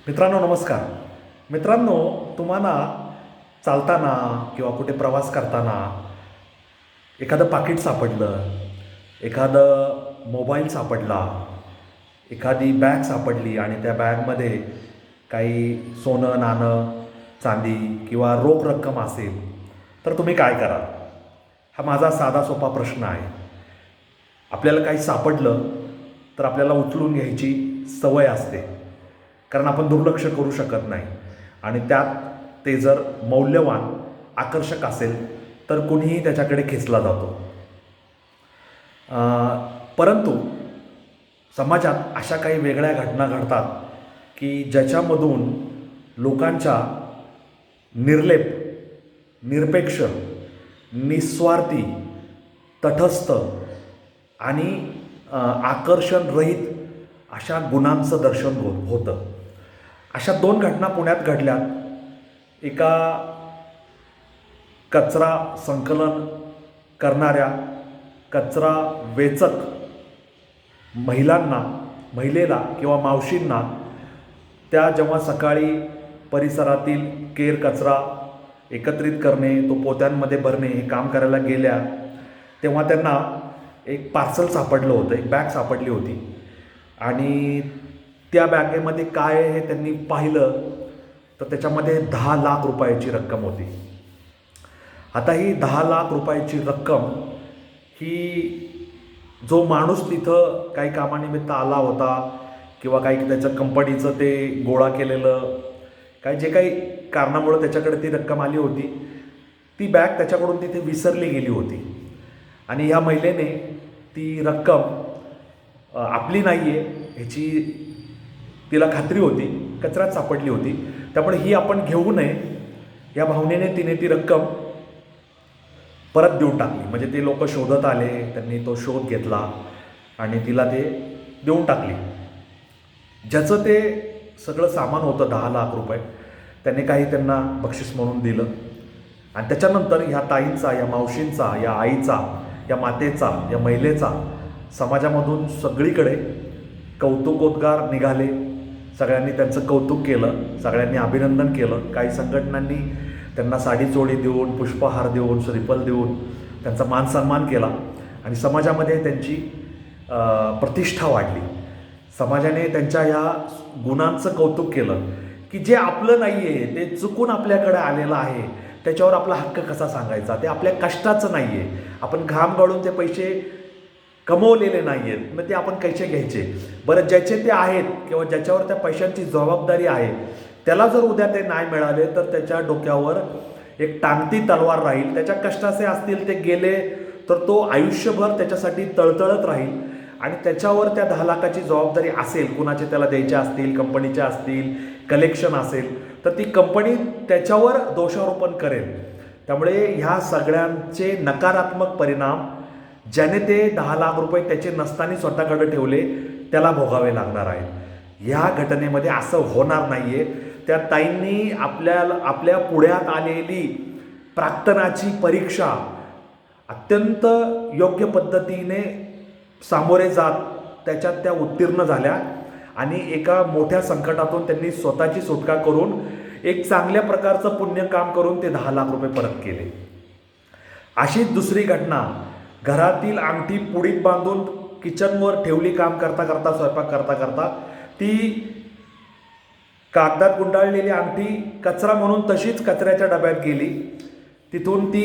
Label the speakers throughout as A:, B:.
A: मित्रांनो नमस्कार. मित्रांनो, तुम्हाला चालताना किंवा कुठे प्रवास करताना एखादं पाकीट सापडलं, एखादं मोबाईल सापडला, एखादी बॅग सापडली आणि त्या बॅगमध्ये काही सोनं, नाणं, चांदी किंवा रोख रक्कम असेल, तर तुम्ही काय कराल? हा माझा साधा सोपा प्रश्न आहे. आपल्याला काही सापडलं तर आपल्याला उचलून घ्यायची सवय असते, कारण आपण दुर्लक्ष करू शकत नाही. आणि त्यात ते जर मौल्यवान, आकर्षक असेल तर कुणीही त्याच्याकडे खेचला जातो. परंतु समाजात अशा काही वेगळ्या घटना घडतात की ज्याच्यामधून लोकांच्या निर्लेप, निरपेक्ष, निस्वार्थी, तटस्थ आणि आकर्षणरहित अशा गुणांचं दर्शन होतं. अशा दोन घटना पुण्यात घडल्यात. एका कचरा संकलन करणाऱ्या, कचरा वेचक महिलेला किंवा मावशींना त्या जेव्हा सकाळी परिसरातील केर कचरा एकत्रित करणे, तो पोत्यांमध्ये भरणे हे काम करायला गेल्या, तेव्हा त्यांना एक पार्सल सापडलं होतं, एक बॅग सापडली होती. आणि त्या बॅगेमध्ये काय आहे हे त्यांनी पाहिलं तर त्याच्यामध्ये 10 लाख रुपयाची रक्कम होती. आता ही 10 लाख रुपयाची रक्कम ही जो माणूस तिथं काही कामानिमित्त आला होता किंवा काही त्याच्या कंपनीचं ते गोळा केलेलं काही जे काही कारणामुळे त्याच्याकडे ती रक्कम आली होती, ती बॅग त्याच्याकडून तिथे विसरली गेली होती. आणि ह्या महिलेने ती रक्कम आपली नाही आहे ह्याची तिला खात्री होती, कचऱ्यात सापडली होती, त्यामुळे ही आपण घेऊ नये या भावनेने तिने ती रक्कम परत देऊन टाकली. म्हणजे ते लोक शोधत आले, त्यांनी तो शोध घेतला आणि तिला ते देऊन टाकली. ज्याचं ते सगळं सामान होतं 10 लाख रुपये, त्याने काही त्यांना बक्षीस म्हणून दिलं. आणि त्याच्यानंतर ह्या ताईंचा, या मावशींचा, या आईचा, या मातेचा, या महिलेचा समाजामधून सगळीकडे कौतुकोद्गार निघाले. सगळ्यांनी त्यांचं कौतुक केलं, सगळ्यांनी अभिनंदन केलं. काही संघटनांनी त्यांना साडी चोळी देऊन, पुष्पहार देऊन, श्रीफल देऊन त्यांचा मान सन्मान केला आणि समाजामध्ये त्यांची प्रतिष्ठा वाढली. समाजाने त्यांच्या ह्या गुणांचं कौतुक केलं की जे आपलं नाही आहे, ते चुकून आपल्याकडे आलेलं आहे, त्याच्यावर आपला हक्क कसा सांगायचा, ते आपल्या कष्टाचं नाही आहे, आपण घाम गाळून ते पैसे कमवलेले नाही आहेत, मग ते आपण कसे घ्यायचे. बरं, ज्याचे ते आहेत किंवा ज्याच्यावर त्या पैशांची जबाबदारी आहे, त्याला जर उद्या ते नाही मिळाले तर त्याच्या डोक्यावर एक टांगती तलवार राहील. त्याच्या कष्टाचे असतील ते गेले तर तो आयुष्यभर त्याच्यासाठी तळतळत राहील आणि त्याच्यावर त्या 10 लाखाची जबाबदारी असेल, कुणाचे त्याला द्यायचे असतील, कंपनीचे असतील, कलेक्शन असेल, तर ती कंपनी त्याच्यावर दोषारोपण करेल. त्यामुळे ह्या सगळ्यांचे नकारात्मक परिणाम ज्याने ते 10 लाख रुपये त्याचे नसताना स्वतःकडे ठेवले त्याला भोगावे लागणार आहेत. ह्या घटनेमध्ये असं होणार नाही आहे. त्या ताईंनी आपल्या पुढ्यात आलेली प्राक्तनाची परीक्षा अत्यंत योग्य पद्धतीने सामोरे जात त्याच्यात त्या उत्तीर्ण झाल्या आणि एका मोठ्या संकटातून त्यांनी स्वतःची सुटका करून एक चांगल्या प्रकारचं पुण्य काम करून ते 10 लाख रुपये परत केले. अशीच दुसरी घटना, घरातील अंगठी पुडीत बांधून किचनवर ठेवली, काम करता करता, स्वयंपाक करता करता ते कागदात गुंडाळलेली अंगठी कचरा म्हणून तशीच कचऱ्याच्या डब्यात गेली. तिथून ती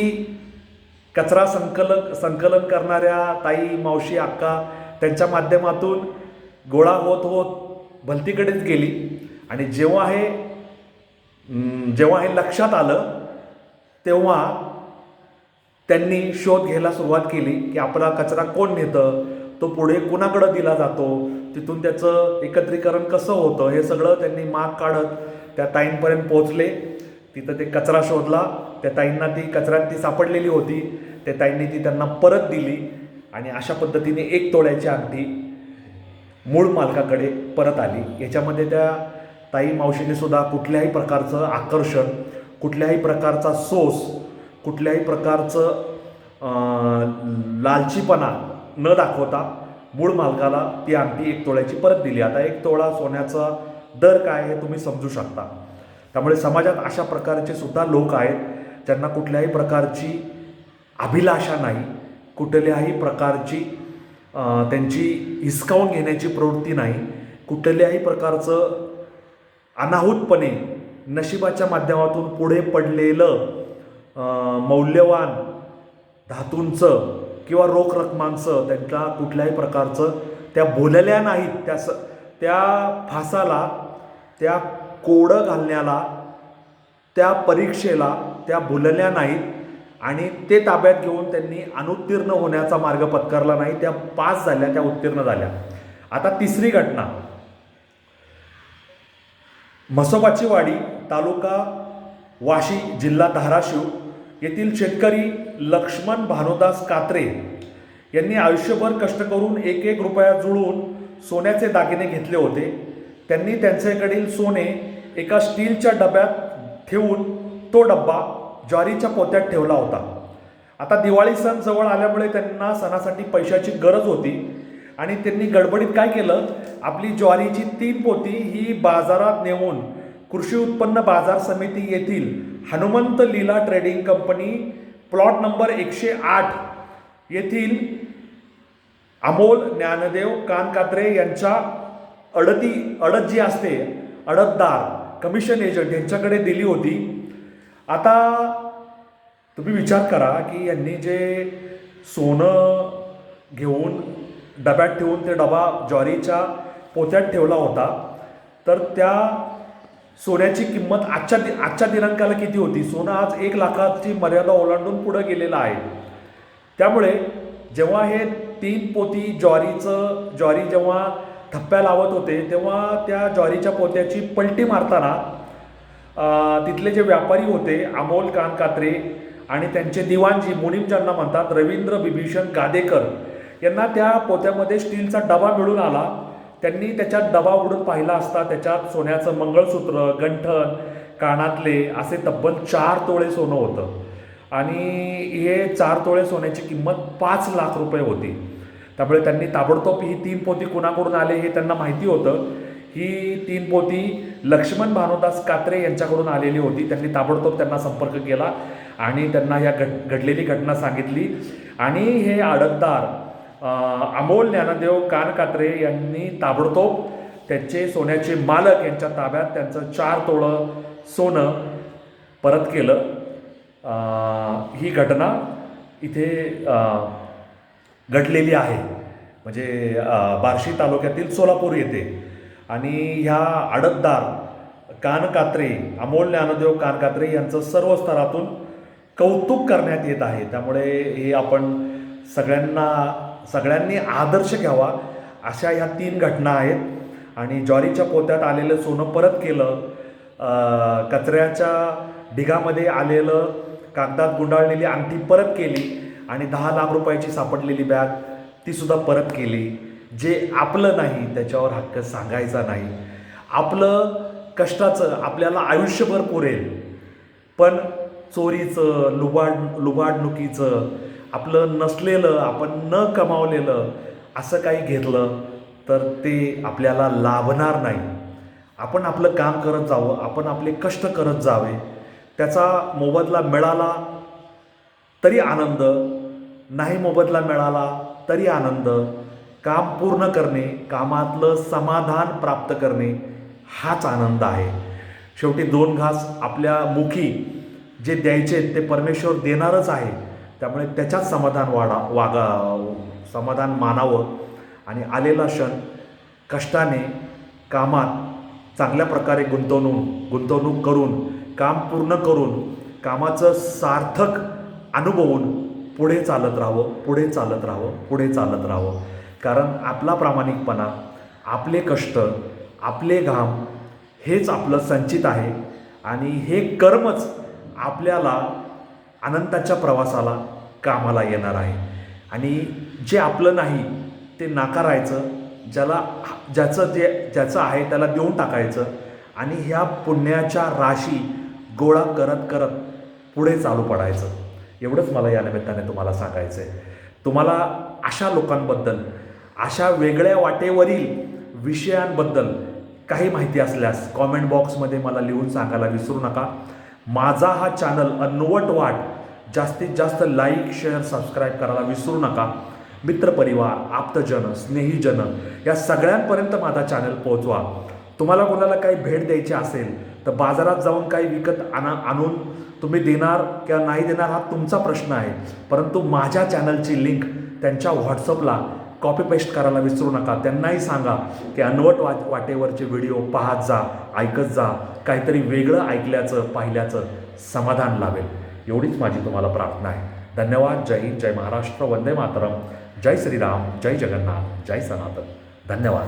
A: कचरा संकलन करणाऱ्या ताई, मावशी, अक्का त्यांच्या माध्यमातून गोळा होत होत भलतीकडेच गेली. आणि जेव्हा हे लक्षात आलं तेव्हा त्यांनी शोध घ्यायला सुरुवात केली की आपला कचरा कोण नेतं, तो पुढे कुणाकडं दिला जातो, तिथून त्याचं एकत्रीकरण कसं होतं, हे सगळं त्यांनी माग काढत त्या ताईंपर्यंत पोहोचले. तिथं ते कचरा शोधला, त्या ताईंना ती कचऱ्यात ती सापडलेली होती, त्या ताईंनी ती त्यांना परत दिली आणि अशा पद्धतीने 1 तोळ्याची अंगठी मूळ मालकाकडे परत आली. याच्यामध्ये त्या ताई मावशीने सुद्धा कुठल्याही प्रकारचं आकर्षण, कुठल्याही प्रकारचा सोस, कुठल्याही प्रकारचं लालचीपणा न दाखवता मूळ मालकाला ती अंगठी 1 तोळ्याची परत दिली. आता 1 तोळा सोन्याचा दर काय हे तुम्ही समजू शकता. त्यामुळे समाजात अशा प्रकारचे सुद्धा लोक आहेत ज्यांना कुठल्याही प्रकारची अभिलाषा नाही, कुठल्याही प्रकारची त्यांची हिसकावून घेण्याची प्रवृत्ती नाही, कुठल्याही प्रकारचं अनाहूतपणे नशिबाच्या माध्यमातून पुढे पडलेलं मौल्यवान धातूंचं किंवा रोख रकमांचं त्यांना कुठल्याही प्रकारचं त्या बोलल्या नाहीत, त्या फासाला, त्या कोडं घालण्याला, त्या परीक्षेला त्या बोलल्या नाहीत आणि ते ताब्यात घेऊन त्यांनी अनुत्तीर्ण होण्याचा मार्ग पत्करला नाही. त्या पास झाल्या, त्या उत्तीर्ण झाल्या. आता तिसरी घटना, म्हसोबाची वाडी, तालुका वाशी, जिल्हा धाराशिव येथील शेतकरी लक्ष्मण भानुदास कात्रे यांनी आयुष्यभर कष्ट करून 1-1 रुपया जुळवून सोन्याचे दागिने घेतले होते. त्यांनी त्यांच्याकडील सोने एका स्टीलच्या डब्यात ठेवून तो डब्बा ज्वारीच्या पोत्यात ठेवला होता. आता दिवाळी सण जवळ आल्यामुळे त्यांना सणासाठी पैशाची गरज होती आणि त्यांनी गडबडीत काय केलं, आपली ज्वारीची 3 पोती ही बाजारात नेऊन कृषी उत्पन्न बाजार समिती येथील हनुमंत लीला ट्रेडिंग कंपनी प्लॉट नंबर 108 येथील अमोल ज्ञानदेव कानकात्रे यांच्या अडत जी असते, अडतदार कमिशन एजंट यांच्याकडे दिली होती. आता तुम्ही विचार करा की यांनी जे सोनं घेऊन डब्यात ठेवून ते डबा ज्वारीच्या पोत्यात ठेवला होता, तर त्या सोन्याची किंमत आजच्या दिनांकाला किती होती? सोनं आज 1 लाखाची मर्यादा ओलांडून पुढे गेलेलं आहे. त्यामुळे जेव्हा हे 3 पोती ज्वारी जेव्हा थप्प्या लावत होते, तेव्हा त्या ज्वारीच्या पोत्याची पलटी मारताना तिथले जे व्यापारी होते अमोल कानकात्रे आणि त्यांचे दिवाणजी मुनीम ज्यांना म्हणतात, रवींद्र बिभीषण गादेकर यांना त्या पोत्यामध्ये स्टीलचा डबा मिळून आला. त्यांनी त्याच्यात डबा उघडून पाहिला असता त्याच्यात सोन्याचं मंगळसूत्र, गंठण, कानातले असे तब्बल 4 तोळे सोनं होतं आणि हे 4 तोळे सोन्याची किंमत 5 लाख रुपये होती. त्यामुळे त्यांनी ताबडतोब ही 3 पोती कुणाकडून आले हे त्यांना माहिती होतं. ही 3 पोती लक्ष्मण भानुदास कात्रे यांच्याकडून आलेली होती. त्यांनी ताबडतोब त्यांना संपर्क केला आणि त्यांना या घडलेली घटना सांगितली आणि हे आडतदार अमोल ज्ञानदेव कानकात्रे यांनी ताबडतोब त्याचे सोन्याचे मालक यांच्या ताब्यात त्यांचं 4 तोळं सोनं परत केलं. ही घटना इथे घडलेली आहे, म्हणजे बार्शी तालुक्यातील सोलापूर येथे. आणि ह्या आडतदार कानकात्रे, अमोल ज्ञानदेव कानकात्रे यांचं सर्व स्तरातून कौतुक करण्यात येत आहे. त्यामुळे हे आपण सगळ्यांनी आदर्श घ्यावा. अशा ह्या 3 घटना आहेत. आणि ज्वारीच्या पोत्यात आलेलं सोनं परत केलं, कचऱ्याच्या ढिगामध्ये आलेलं कागदात गुंडाळलेली अंगठी परत केली आणि 10 लाख रुपयाची सापडलेली बॅग तीसुद्धा परत केली. जे आपलं नाही त्याच्यावर हक्क सांगायचा नाही. आपलं कष्टाचं आपल्याला आयुष्यभर पुरेल, पण चोरीचं, लुबाडणुकीचं, आपलं नसलेलं, आपण न कमावलेलं असं काही घेतलं तर ते आपल्याला लाभणार नाही. आपण आपलं काम करत जावं, आपण आपले कष्ट करत जावे. त्याचा मोबदला मिळाला तरी आनंद, नाही मोबदला मिळाला तरी आनंद. काम पूर्ण करणे, कामातलं समाधान प्राप्त करणे हाच आनंद आहे. शेवटी 2 घास आपल्या मुखी जे द्यायचे ते परमेश्वर देणारच आहे. त्यामुळे त्याच्यात समाधान मानावं आणि आलेला क्षण कष्टाने, कामात चांगल्या प्रकारे गुंतवणूक करून, काम पूर्ण करून, कामाचं सार्थक अनुभवून पुढे चालत राहावं. कारण आपला प्रामाणिकपणा, आपले कष्ट, आपले घाम हेच आपलं संचित आहे आणि हे कर्मच आपल्याला अनंताच्या प्रवासाला कामाला येणार आहे. आणि जे आपलं नाही ते नाकारायचं, ज्याचं आहे त्याला देऊन टाकायचं आणि ह्या पुण्याच्या राशी गोळा करत करत पुढे चालू पडायचं. एवढंच मला या निमित्ताने तुम्हाला सांगायचं आहे. तुम्हाला अशा लोकांबद्दल, अशा वेगळ्या वाटेवरील विषयांबद्दल काही माहिती असल्यास कॉमेंट बॉक्समध्ये मला लिहून सांगायला विसरू नका. माझा हा चॅनल अन्नवट वाट जास्तीत जास्त लाईक शेअर सबस्क्राईब करायला विसरू नका. मित्रपरिवार, आप्तजन, स्नेहीजन या सगळ्यांपर्यंत माझा चॅनल पोहोचवा. तुम्हाला कोणाला काही भेट द्यायची असेल तर बाजारात जाऊन काही विकत आणून तुम्ही देणार किंवा नाही देणार हा तुमचा प्रश्न आहे, परंतु माझ्या चॅनलची लिंक त्यांच्या व्हॉट्सअपला कॉपी पेस्ट करायला विसरू नका. त्यांनाही सांगा की अन्नवट वाटेवरचे व्हिडिओ पाहत जा, ऐकत जा, काहीतरी वेगळं ऐकल्याचं पाहिल्याचं समाधान लावेल. एवढीच माझी तुम्हाला प्रार्थना आहे. धन्यवाद. जय हिंद, जय महाराष्ट्र, वंदे मातरम, जय श्रीराम, जय जगन्नाथ, जय सनातन. धन्यवाद.